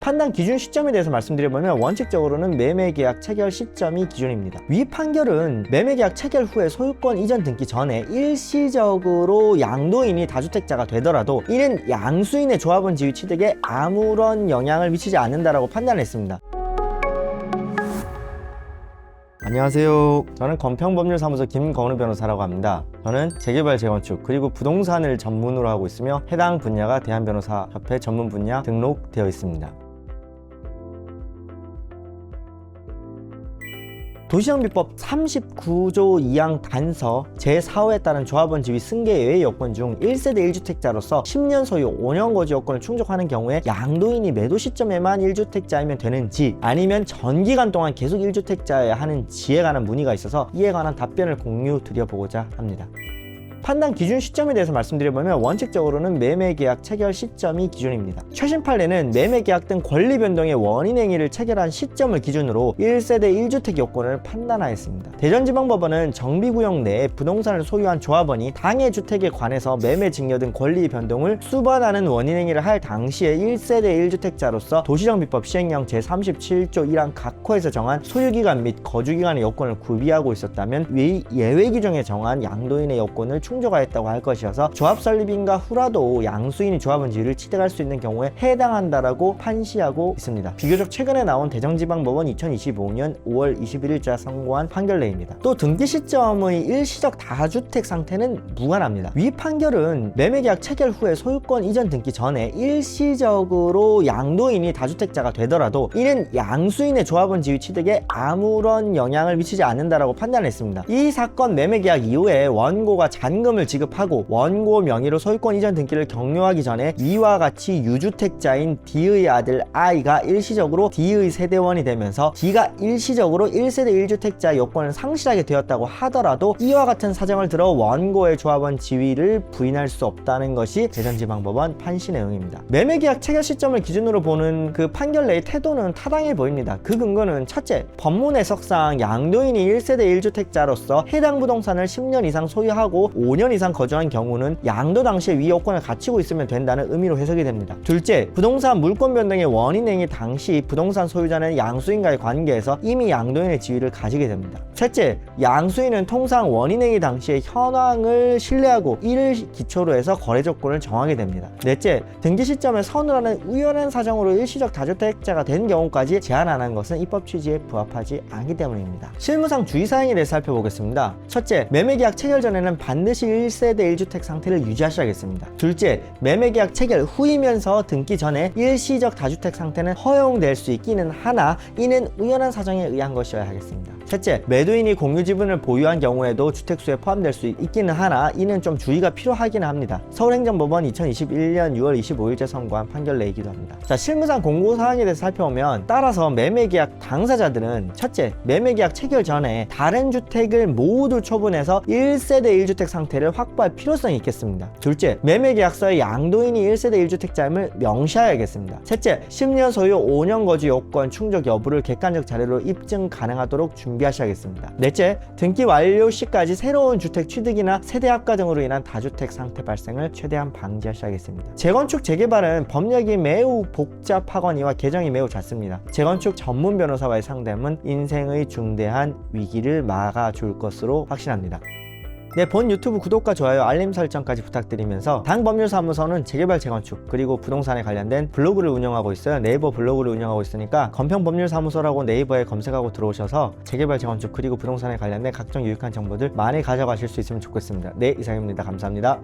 판단 기준 시점에 대해서 말씀드려보면 원칙적으로는 매매계약 체결 시점이 기준입니다. 위 판결은 매매계약 체결 후에 소유권 이전 등기 전에 일시적으로 양도인이 다주택자가 되더라도 이는 양수인의 조합원 지위 취득에 아무런 영향을 미치지 않는다라고 판단했습니다. 안녕하세요. 저는 건평법률사무소 김건우 변호사라고 합니다. 저는 재개발, 재건축, 그리고 부동산을 전문으로 하고 있으며 해당 분야가 대한변호사협회 전문 분야 등록되어 있습니다. 도시정비법 39조 2항 단서 제4호에 따른 조합원 지위 승계 예외 요건 중 1세대 1주택자로서 10년 소유 5년 거주 요건을 충족하는 경우에 양도인이 매도 시점에만 1주택자이면 되는지 아니면 전기간 동안 계속 1주택자여야 하는지에 관한 문의가 있어서 이에 관한 답변을 공유 드려보고자 합니다. 판단 기준 시점에 대해서 말씀드려보면 원칙적으로는 매매계약 체결 시점이 기준입니다. 최신 판례는 매매계약 등 권리 변동의 원인 행위를 체결한 시점을 기준으로 1세대 1주택 요건을 판단하였습니다. 대전지방법원은 정비구역 내에 부동산을 소유한 조합원이 당해 주택에 관해서 매매 증여 등 권리 변동을 수반하는 원인 행위를 할 당시에 1세대 1주택자로서 도시정비법 시행령 제37조 1항 각호에서 정한 소유기간 및 거주기간의 요건을 구비하고 있었다면 위 예외 규정에 정한 양도인의 요건을 충족하였다고 할 것이어서 조합 설립인가 후라도 양수인이 조합원 지위를 취득할 수 있는 경우에 해당한다라고 판시하고 있습니다. 비교적 최근에 나온 대전지방법원 2025년 5월 21일자 선고한 판결내입니다. 또 등기 시점의 일시적 다주택 상태는 무관합니다. 위 판결은 매매계약 체결 후에 소유권 이전 등기 전에 일시적으로 양도인이 다주택자가 되더라도 이는 양수인의 조합원 지위 취득에 아무런 영향을 미치지 않는다라고 판단했습니다. 이 사건 매매계약 이후에 원고가 잔금을 지급하고 원고 명의로 소유권 이전 등기를 격려하기 전에 위와 같이 유주택자인 D의 아들 I가 일시적으로 D의 세대원이 되면서 D가 일시적으로 1세대 1주택자 요건을 상실하게 되었다고 하더라도 이와 같은 사정을 들어 원고의 조합원 지위를 부인할 수 없다는 것이 대전지방법원 판시 내용입니다. 매매계약 체결 시점을 기준으로 보는 그 판결 내의 태도는 타당해 보입니다. 그 근거는 첫째, 법문 해석상 양도인이 1세대 1주택자로서 해당 부동산을 10년 이상 소유하고 5년 이상 거주한 경우는 양도 당시에 위 요건을 갖추고 있으면 된다는 의미로 해석이 됩니다. 둘째, 부동산 물권 변동의 원인 행위 당시 부동산 소유자는 양수인과의 관계에서 이미 양도인의 지위를 가지게 됩니다. 셋째, 양수인은 통상 원인 행위 당시의 현황을 신뢰하고 이를 기초로 해서 거래 조건을 정하게 됩니다. 넷째, 등기 시점에 서늘하는 우연한 사정으로 일시적 다주택자가 된 경우까지 제한하는 것은 입법 취지에 부합하지 않기 때문입니다. 실무상 주의사항에 대해 살펴보겠습니다. 첫째, 매매계약 체결 전에는 반드시 1세대 1주택 상태를 유지하셔야겠습니다. 둘째, 매매계약 체결 후이면서 등기 전에 일시적 다주택 상태는 허용될 수 있기는 하나 이는 우연한 사정에 의한 것이어야 하겠습니다. 셋째, 매도인이 공유 지분을 보유한 경우에도 주택수에 포함될 수 있기는 하나 이는 좀 주의가 필요하기는 합니다. 서울행정법원 2021년 6월 25일째 선고한 판결 내이기도 합니다. 자, 실무상 공고사항에 대해서 살펴보면 따라서 매매계약 당사자들은 첫째, 매매계약 체결 전에 다른 주택을 모두 처분해서 1세대 1주택 상태를 확보할 필요성이 있겠습니다. 둘째, 매매계약서에 양도인이 1세대 1주택자임을 명시해야겠습니다. 셋째, 10년 소유 5년 거주 요건 충족 여부를 객관적 자료로 입증 가능하도록 준비하셔야겠습니다. 넷째, 등기 완료 시까지 새로운 주택 취득이나 세대 합가 등으로 인한 다주택 상태 발생을 최대한 방지하셔야겠습니다. 재건축, 재개발은 법력이 매우 복잡하거니와 개정이 매우 잦습니다. 재건축 전문 변호사와의 상담은 인생의 중대한 위기를 막아줄 것으로 확신합니다. 네, 본 유튜브 구독과 좋아요, 알림 설정까지 부탁드리면서 당법률사무소는 재개발, 재건축, 그리고 부동산에 관련된 블로그를 운영하고 있어요. 네이버 블로그를 운영하고 있으니까 건평법률사무소라고 네이버에 검색하고 들어오셔서 재개발, 재건축, 그리고 부동산에 관련된 각종 유익한 정보들 많이 가져가실 수 있으면 좋겠습니다. 네, 이상입니다. 감사합니다.